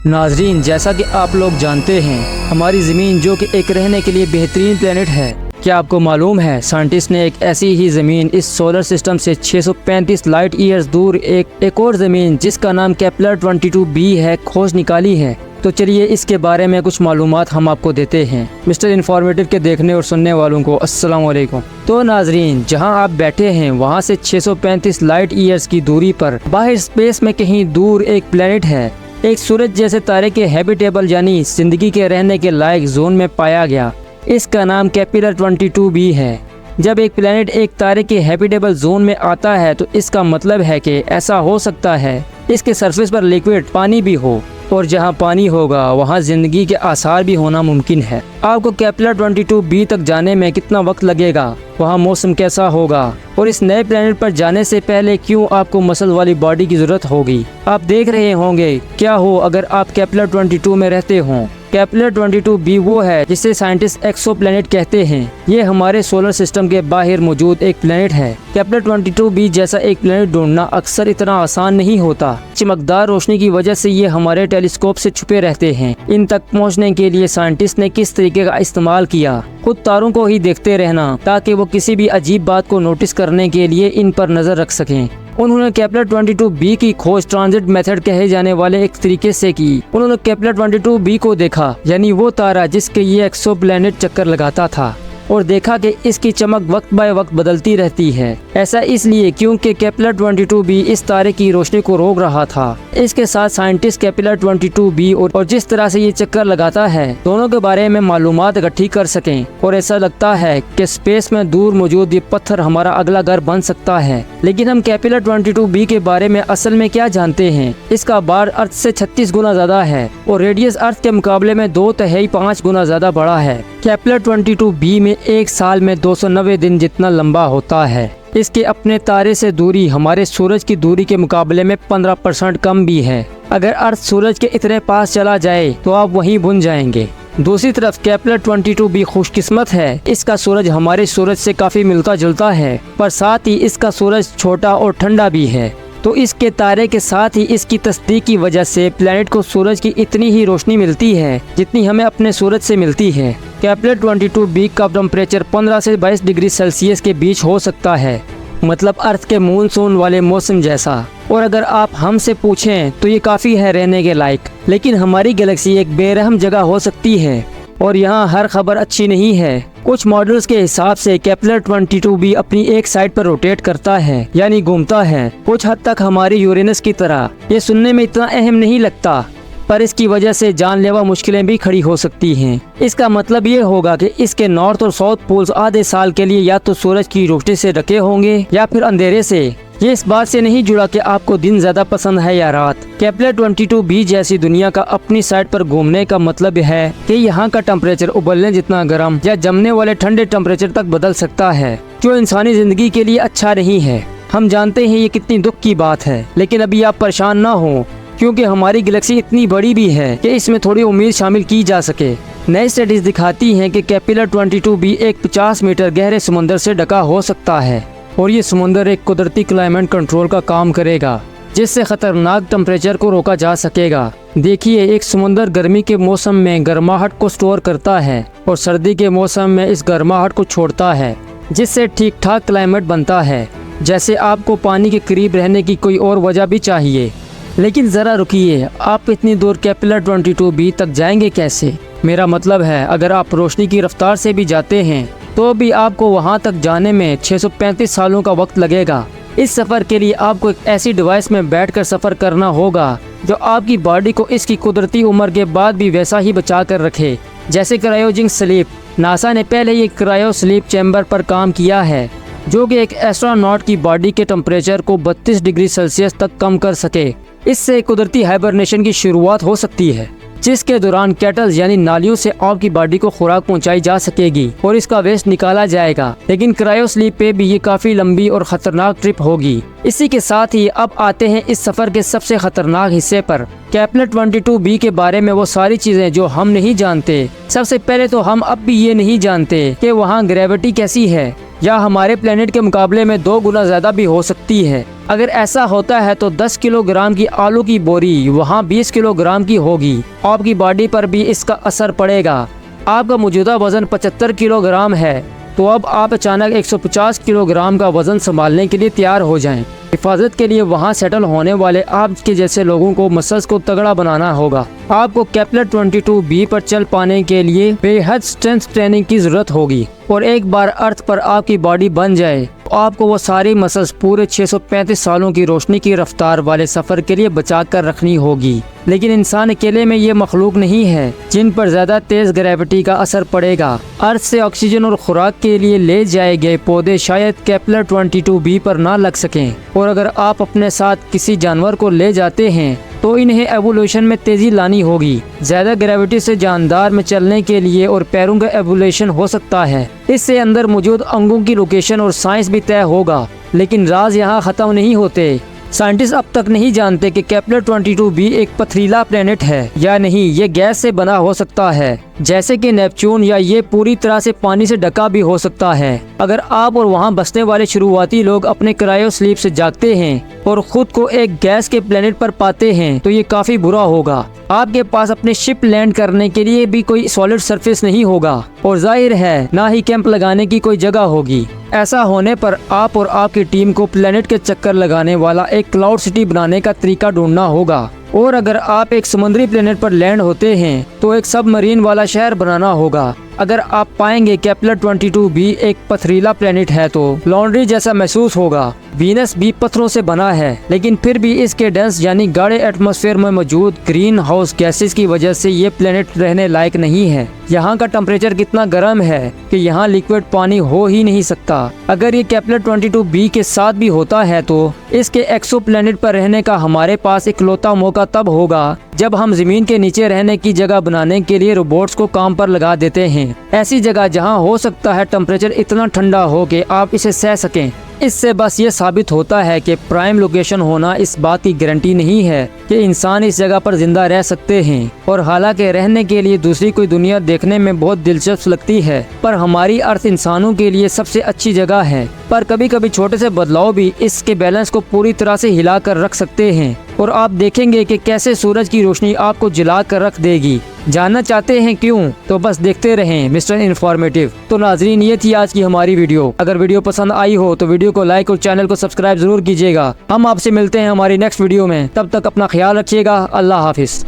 नाजरीन, जैसा कि आप लोग जानते हैं, हमारी ज़मीन जो कि एक रहने के लिए बेहतरीन प्लेनेट है। क्या आपको मालूम है साइंटिस्ट ने एक ऐसी ही ज़मीन इस सोलर सिस्टम से 635 लाइट ईयर्स दूर एक और ज़मीन जिसका नाम केपलर 22b है खोज निकाली है। तो चलिए इसके बारे में कुछ मालूमात हम आपको देते हैं। मिस्टर इन्फॉर्मेटिव के देखने और सुनने वालों को अस्सलाम वालेकुम। तो नाजरीन, जहां आप बैठे हैं वहां से 635 लाइट ईयर्स की दूरी पर बाहर स्पेस में कहीं दूर एक प्लेनेट है। एक सूरज जैसे तारे के हैबिटेबल यानी जिंदगी के रहने के लायक जोन में पाया गया। इसका नाम केपलर 22b है। जब एक प्लेनेट एक तारे के हैबिटेबल जोन में आता है तो इसका मतलब है कि ऐसा हो सकता है इसके सरफेस पर लिक्विड पानी भी हो, और जहां पानी होगा वहां जिंदगी के आसार भी होना मुमकिन है। आपको केपलर 22b तक जाने में कितना वक्त लगेगा, वहां मौसम कैसा होगा, और इस नए प्लेनेट पर जाने से पहले क्यों आपको मसल वाली बॉडी की जरूरत होगी। आप देख रहे होंगे क्या हो अगर आप केपलर 22 में रहते हों। केपलर 22b वो है जिसे साइंटिस्ट एक्सोप्लैनेट कहते हैं। ये हमारे सोलर सिस्टम के बाहर मौजूद एक प्लेनेट है। केपलर 22b जैसा एक प्लेनेट ढूंढना अक्सर इतना आसान नहीं होता। चमकदार रोशनी की वजह से ये हमारे टेलीस्कोप से छुपे रहते हैं। इन तक पहुंचने के लिए साइंटिस्ट ने किस तरीके का इस्तेमाल किया, खुद तारों को ही देखते रहना ताकि वो किसी भी अजीब बात को नोटिस करने के लिए इन पर नजर रख सकें। उन्होंने केपलर 22b की खोज ट्रांजिट मेथड कहे जाने वाले एक तरीके से की। उन्होंने केपलर 22b को देखा, यानी वो तारा जिसके ये एक्सोप्लैनेट चक्कर लगाता था, और देखा कि इसकी चमक वक्त बाय वक्त बदलती रहती है। ऐसा इसलिए क्योंकि केपलर 22b इस तारे की रोशनी को रोक रहा था। इसके साथ साइंटिस्ट केपलर 22b और जिस तरह से ये चक्कर लगाता है दोनों के बारे में मालूमात इकट्ठी कर सकें, और ऐसा लगता है कि स्पेस में दूर मौजूद ये पत्थर हमारा अगला घर बन सकता है। लेकिन हम केपलर 22b के बारे में असल में क्या जानते हैं? इसका बार अर्थ से 36 गुना ज्यादा है और रेडियस अर्थ के मुकाबले में 2/5 गुना ज्यादा बड़ा है। केपलर 22b में एक साल में 290 दिन जितना लंबा होता है। इसके अपने तारे से दूरी हमारे सूरज की दूरी के मुकाबले में 15% कम भी है। अगर अर्थ सूरज के इतने पास चला जाए तो आप वहीं भुन जाएंगे। दूसरी तरफ केपलर 22b खुशकिस्मत है। इसका सूरज हमारे सूरज से काफी मिलता जुलता है, पर साथ ही इसका सूरज छोटा और ठंडा भी है। तो इसके तारे के साथ ही इसकी तस्दीक की वजह से प्लेनेट को सूरज की इतनी ही रोशनी मिलती है जितनी हमें अपने सूरज से मिलती है। केपलर 22b का टेम्परेचर 15 से 22 डिग्री सेल्सियस के बीच हो सकता है, मतलब अर्थ के मानसून वाले मौसम जैसा। और अगर आप हमसे पूछें तो ये काफ़ी है रहने के लायक। लेकिन हमारी गैलेक्सी एक बेरहम जगह हो सकती है और यहाँ हर खबर अच्छी नहीं है। कुछ मॉडल्स के हिसाब से केपलर 22b अपनी एक साइड पर रोटेट करता है, यानी घूमता है, कुछ हद तक हमारी यूरेनस की तरह। ये सुनने में इतना अहम नहीं लगता, पर इसकी वजह से जानलेवा मुश्किलें भी खड़ी हो सकती हैं। इसका मतलब ये होगा कि इसके नॉर्थ और साउथ पोल्स आधे साल के लिए या तो सूरज की रोशनी से ढके होंगे या फिर अंधेरे से। ये इस बात से नहीं जुड़ा कि आपको दिन ज्यादा पसंद है या रात। केपलर 22b जैसी दुनिया का अपनी साइड पर घूमने का मतलब है कि यहाँ का टेम्परेचर उबलने जितना गर्म या जमने वाले ठंडे टेम्परेचर तक बदल सकता है, जो इंसानी जिंदगी के लिए अच्छा नहीं है। हम जानते हैं ये कितनी दुख की बात है, लेकिन अभी आप परेशान ना हो, क्योंकि हमारी गैलेक्सी इतनी बड़ी भी है कि इसमें थोड़ी उम्मीद शामिल की जा सके। नई स्टडीज दिखाती हैं कि केपलर 22b एक 50 मीटर गहरे समुद्र से ढका हो सकता है, और ये समुद्र एक कुदरती क्लाइमेट कंट्रोल का काम करेगा, जिससे खतरनाक टेम्परेचर को रोका जा सकेगा। देखिए, एक समुद्र गर्मी के मौसम में गर्माहट को स्टोर करता है और सर्दी के मौसम में इस गर्माहट को छोड़ता है, जिससे ठीक ठाक क्लाइमेट बनता है। जैसे आपको पानी के करीब रहने की कोई और वजह भी चाहिए। लेकिन ज़रा रुकिए, आप इतनी दूर केपलर 22b तक जाएंगे कैसे? मेरा मतलब है, अगर आप रोशनी की रफ्तार से भी जाते हैं तो भी आपको वहां तक जाने में 635 सालों का वक्त लगेगा। इस सफ़र के लिए आपको एक ऐसी डिवाइस में बैठकर सफ़र करना होगा जो आपकी बॉडी को इसकी कुदरती उम्र के बाद भी वैसा ही बचा कर रखे, जैसे क्रायोजेनिक स्लीप। नासा ने पहले ये क्रायो स्लीप चैम्बर पर काम किया है, जो कि एक एस्ट्रोनॉट की बॉडी के टेम्परेचर को 32 डिग्री सेल्सियस तक कम कर सके। इससे कुदरती हाइबरनेशन की शुरुआत हो सकती है, जिसके दौरान कैटल्स यानी नालियों से आपकी बॉडी को खुराक पहुंचाई जा सकेगी और इसका वेस्ट निकाला जाएगा। लेकिन क्रायो स्लीप पे भी ये काफी लंबी और खतरनाक ट्रिप होगी। इसी के साथ ही अब आते हैं इस सफर के सबसे खतरनाक हिस्से पर। केपलर 22b के बारे में वो सारी चीजें जो हम नहीं जानते। सबसे पहले तो हम अब भी ये नहीं जानते कि वहाँ ग्रेविटी कैसी है। या हमारे प्लेनेट के मुकाबले में 2 गुना ज्यादा भी हो सकती है। अगर ऐसा होता है तो 10 किलोग्राम की आलू की बोरी वहाँ 20 किलोग्राम की होगी। आपकी बॉडी पर भी इसका असर पड़ेगा। आपका मौजूदा वजन 75 किलोग्राम है, तो अब आप अचानक 150 किलोग्राम का वजन संभालने के लिए तैयार हो जाएं। हिफाजत के लिए वहां सेटल होने वाले आपके जैसे लोगों को मसल्स को तगड़ा बनाना होगा। आपको केपलर 22b पर चल पाने के लिए बेहद स्ट्रेंथ ट्रेनिंग की जरूरत होगी, और एक बार अर्थ पर आपकी बॉडी बन जाए तो आपको वो सारी मसल्स पूरे 635 सालों की रोशनी की रफ्तार वाले सफर के लिए बचा कर रखनी होगी। लेकिन इंसान अकेले में ये मखलूक नहीं है जिन पर ज्यादा तेज ग्रेविटी का असर पड़ेगा। अर्थ से ऑक्सीजन और खुराक के लिए ले जाए गए पौधे शायद केपलर 22b पर ना लग सकें, और अगर आप अपने साथ किसी जानवर को ले जाते हैं तो इन्हें एवोल्यूशन में तेजी लानी होगी। ज्यादा ग्रेविटी से जानदार में चलने के लिए और पैरों का एवोल्यूशन हो सकता है। इससे अंदर मौजूद अंगों की लोकेशन और साइंस भी तय होगा। लेकिन राज यहाँ खत्म नहीं होते। साइंटिस्ट अब तक नहीं जानते कि केपलर 22b एक पथरीला प्लेनेट है या नहीं। ये गैस से बना हो सकता है जैसे कि नेपच्यून, या ये पूरी तरह से पानी से ढका भी हो सकता है। अगर आप और वहाँ बसने वाले शुरुआती लोग अपने क्रायो स्लीप से जागते हैं और खुद को एक गैस के प्लेनेट पर पाते हैं तो ये काफी बुरा होगा। आपके पास अपने शिप लैंड करने के लिए भी कोई सॉलिड सरफेस नहीं होगा, और जाहिर है ना ही कैंप लगाने की कोई जगह होगी। ऐसा होने पर आप और आपकी टीम को प्लेनेट के चक्कर लगाने वाला एक क्लाउड सिटी बनाने का तरीका ढूंढना होगा। और अगर आप एक समुद्री प्लेनेट पर लैंड होते हैं तो एक सबमरीन वाला शहर बनाना होगा। अगर आप पाएंगे केपलर 22b एक पथरीला प्लेनेट है तो लॉन्ड्री जैसा महसूस होगा। वीनस भी पत्थरों से बना है, लेकिन फिर भी इसके डेंस यानी गाढ़े एटमॉस्फेयर में मौजूद ग्रीन हाउस गैसेस की वजह से ये प्लेनेट रहने लायक नहीं है। यहाँ का टेम्परेचर कितना गर्म है कि यहाँ लिक्विड पानी हो ही नहीं सकता। अगर ये केपलर 22b के साथ भी होता है तो इसके एक्सो प्लेनेट पर रहने का हमारे पास इकलौता मौका तब होगा जब हम जमीन के नीचे रहने की जगह बनाने के लिए रोबोट्स को काम पर लगा देते हैं। ऐसी जगह जहां हो सकता है टेम्परेचर इतना ठंडा हो कि आप इसे सह सकें। इससे बस ये साबित होता है कि प्राइम लोकेशन होना इस बात की गारंटी नहीं है कि इंसान इस जगह पर जिंदा रह सकते हैं। और हालांकि रहने के लिए दूसरी कोई दुनिया देखने में बहुत दिलचस्प लगती है, पर हमारी अर्थ इंसानों के लिए सबसे अच्छी जगह है। पर कभी कभी छोटे से बदलाव भी इसके बैलेंस को पूरी तरह से हिला कर रख सकते हैं, और आप देखेंगे कि कैसे सूरज की रोशनी आपको जला कर रख देगी। जानना चाहते हैं क्यों? तो बस देखते रहें मिस्टर इन्फॉर्मेटिव। तो नाजरीन, ये थी आज की हमारी वीडियो। अगर वीडियो पसंद आई हो तो वीडियो को लाइक और चैनल को सब्सक्राइब जरूर कीजिएगा। हम आपसे मिलते हैं हमारी नेक्स्ट वीडियो में। तब तक अपना ख्याल रखिएगा। अल्लाह हाफिज।